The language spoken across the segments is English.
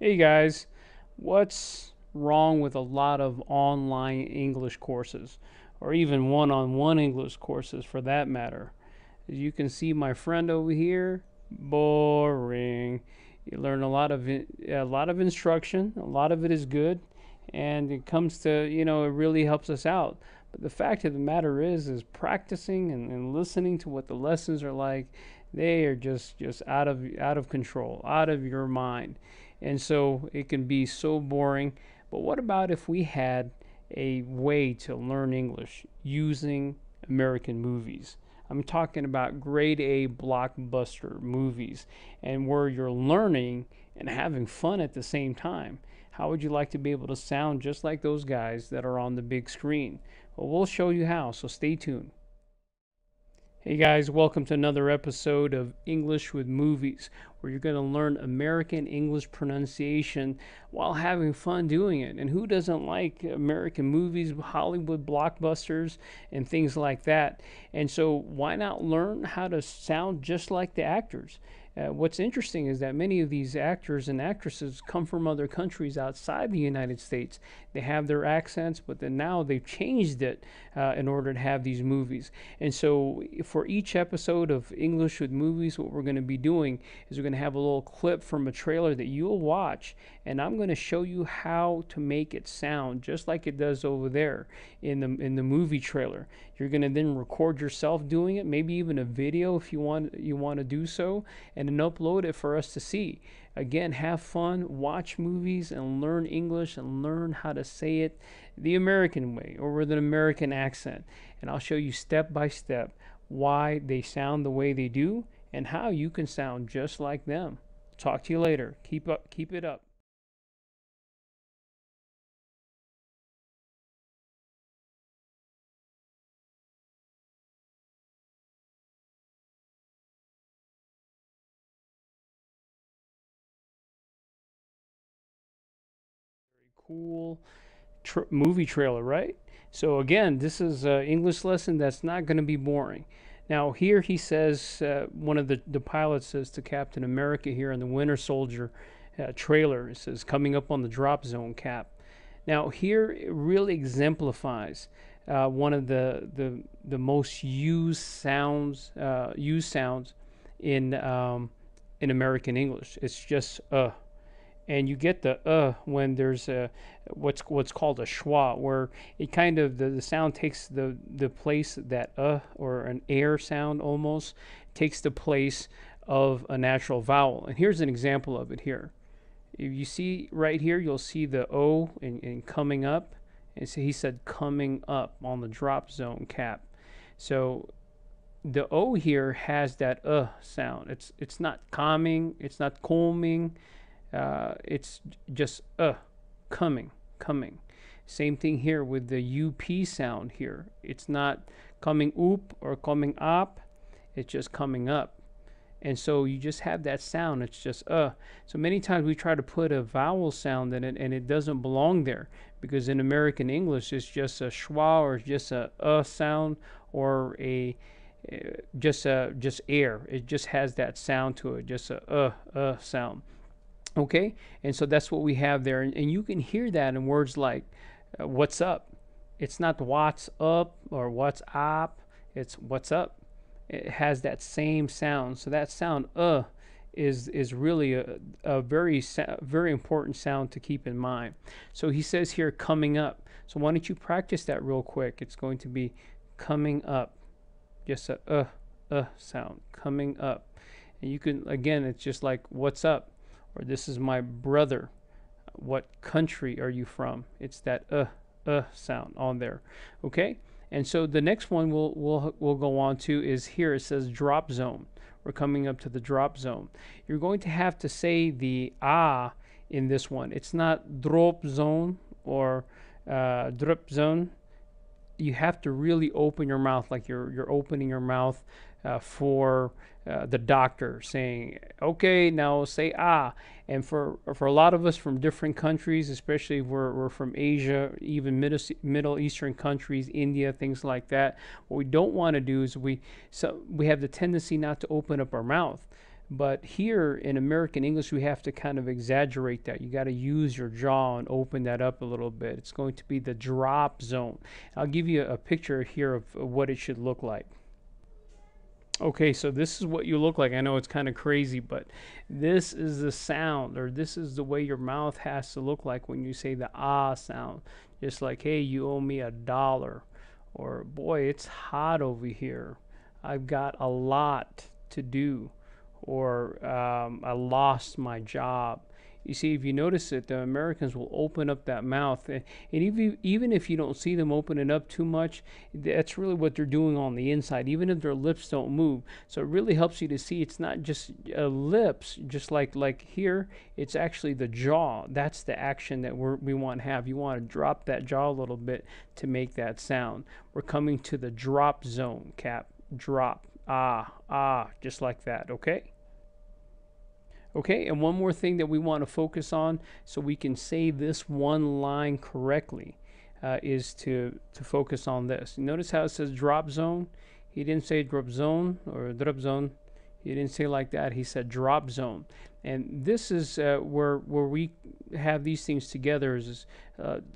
Hey guys, what's wrong with a lot of online English courses, or even one on one English courses for that matter? As you can see, my friend over here, boring. You learn a lot of instruction, a lot of it is good, and it comes to, it really helps us out. But the fact of the matter is practicing and listening to what the lessons are like, they are just out of control, out of your mind. And so it can be so boring. But what about if we had a way to learn English using American movies? I'm talking about grade A blockbuster movies and where you're learning and having fun at the same time. How would you like to be able to sound just like those guys that are on the big screen? Well, we'll show you how, so stay tuned. Hey guys, welcome to another episode of English with Movies, where you're going to learn American English pronunciation while having fun doing it. And who doesn't like American movies, Hollywood blockbusters, and things like that? And so, why not learn how to sound just like the actors? What's interesting is that many of these actors and actresses come from other countries outside the United States. They have their accents, but then now they've changed it in order to have these movies. And so, for each episode of English with Movies, what we're going to be doing is we're going to have a little clip from a trailer that you'll watch, and I'm going to show you how to make it sound just like it does over there in the movie trailer. You're going to then record yourself doing it, maybe even a video if you want to do so, and then upload it for us to see. Again, have fun, watch movies, and learn English and learn how to say it the American way or with an American accent. And I'll show you step by step why they sound the way they do and how you can sound just like them. Talk to you later. Keep it up. Cool movie trailer, right? So again, this is an English lesson that's not going to be boring. Now here he says, one of the pilot says to Captain America here in the Winter Soldier trailer, it says coming up on the drop zone, Cap. Now here it really exemplifies one of the most used sounds in American English. It's just and you get the when there's a what's called a schwa, where it kind of the sound takes the place that or an air sound almost takes the place of a natural vowel. And here's an example of it here. If you see right here, you'll see the O in coming up, and so he said coming up on the drop zone, Cap. So the O here has that sound. It's not calming, it's not calming, it's just coming. Same thing here with the UP sound here. It's not coming up or coming up, it's just coming up. And so you just have that sound. It's just So many times we try to put a vowel sound in it, and it doesn't belong there because in American English it's just a schwa or just a sound or a just air. It just has that sound to it, just a sound. Okay, and so that's what we have there, and you can hear that in words like what's up. It's not what's up or what's up, it's what's up. It has that same sound. So that sound is really a very important sound to keep in mind. So he says here coming up. So why don't you practice that real quick? It's going to be coming up, just a sound, coming up. And you can, again, it's just like what's up, or this is my brother. What country are you from? It's that sound on there. Okay? And so the next one we'll go on to is here. It says drop zone. We're coming up to the drop zone. You're going to have to say the in this one. It's not drop zone or drop zone. You have to really open your mouth, like you're opening your mouth for the doctor saying, okay, now say And for a lot of us from different countries, especially if we're from Asia, even Middle Eastern countries, India, things like that, what we don't want to do is we have the tendency not to open up our mouth. But here in American English, we have to kind of exaggerate that. You got to use your jaw and open that up a little bit. It's going to be the drop zone. I'll give you a picture here of what it should look like. Okay, so this is what you look like. I know it's kind of crazy, but this is the sound, or this is the way your mouth has to look like when you say the ah sound. Just like, hey, you owe me $1. Or, boy, it's hot over here. I've got a lot to do. Or, I lost my job. You see, if you notice it, the Americans will open up that mouth, and even if you don't see them open it up too much, that's really what they're doing on the inside, even if their lips don't move. So it really helps you to see it's not just lips, just like here, it's actually the jaw. That's the action that we want to have. You want to drop that jaw a little bit to make that sound. We're coming to the drop zone, Cap. Drop. Ah, just like that, okay? Okay, and one more thing that we want to focus on so we can say this one line correctly is to focus on this. Notice how it says drop zone. He didn't say drop zone or drop zone. He didn't say like that. He said drop zone. And this is where we have these things together is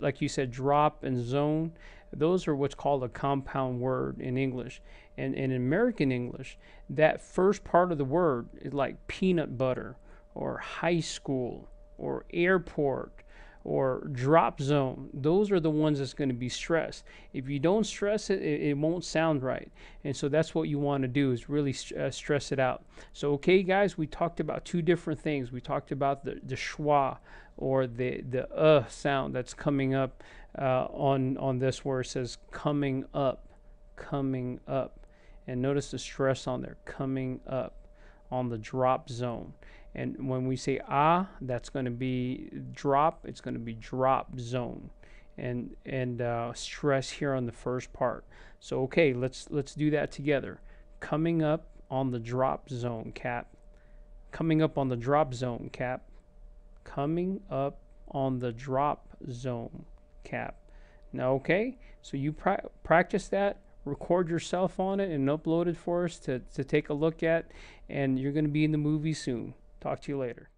like you said, drop and zone. Those are what's called a compound word in English. And in American English, that first part of the word is like peanut butter, or high school, or airport, or drop zone. Those are the ones that's going to be stressed. If you don't stress it, it won't sound right. And so that's what you want to do, is really stress it out. So, okay, guys, we talked about two different things. We talked about the schwa, or the sound that's coming up on this, where it says coming up, coming up. And notice the stress on there, coming up, on the drop zone. And when we say ah, that's going to be drop. It's going to be drop zone, and stress here on the first part. So okay, let's do that together. Coming up on the drop zone, Cap. Coming up on the drop zone, Cap. Coming up on the drop zone, Cap. Now, okay, so you practice that. Record yourself on it and upload it for us to take a look at, and you're going to be in the movie soon. Talk to you later.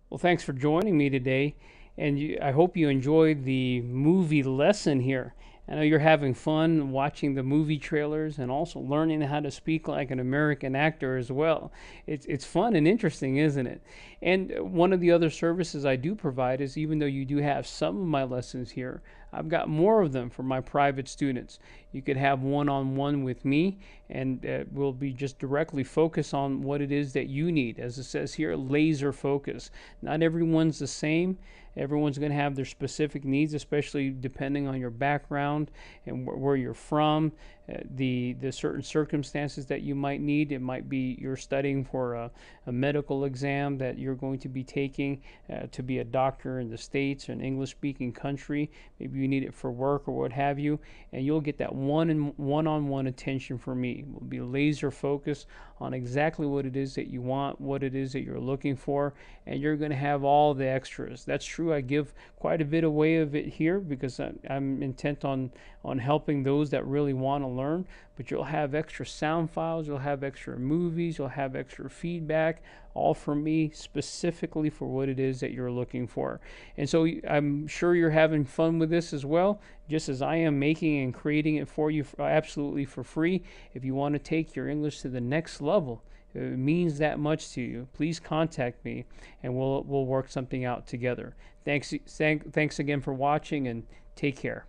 Well, thanks for joining me today, and I hope you enjoyed the movie lesson here. I know you're having fun watching the movie trailers and also learning how to speak like an American actor as well. It's fun and interesting, isn't it? And one of the other services I do provide is, even though you do have some of my lessons here, I've got more of them for my private students. You could have one-on-one with me, and we'll be just directly focused on what it is that you need. As it says here, laser focus. Not everyone's the same. Everyone's going to have their specific needs, especially depending on your background and where you're from, the certain circumstances that you might need. It might be you're studying for a medical exam that you're going to be taking to be a doctor in the States or an English-speaking country. Maybe you need it for work or what have you, and you'll get that one-on-one attention from me. We'll be laser focused on exactly what it is that you want, what it is that you're looking for, and you're going to have all the extras. That's true. I give quite a bit away of it here because I'm intent on helping those that really want to learn. But you'll have extra sound files, you'll have extra movies, you'll have extra feedback, all from me specifically for what it is that you're looking for. And so I'm sure you're having fun with this as well, just as I am making and creating it for you absolutely for free. If you want to take your English to the next level, it means that much to you, please contact me and we'll work something out together. Thanks again for watching, and take care.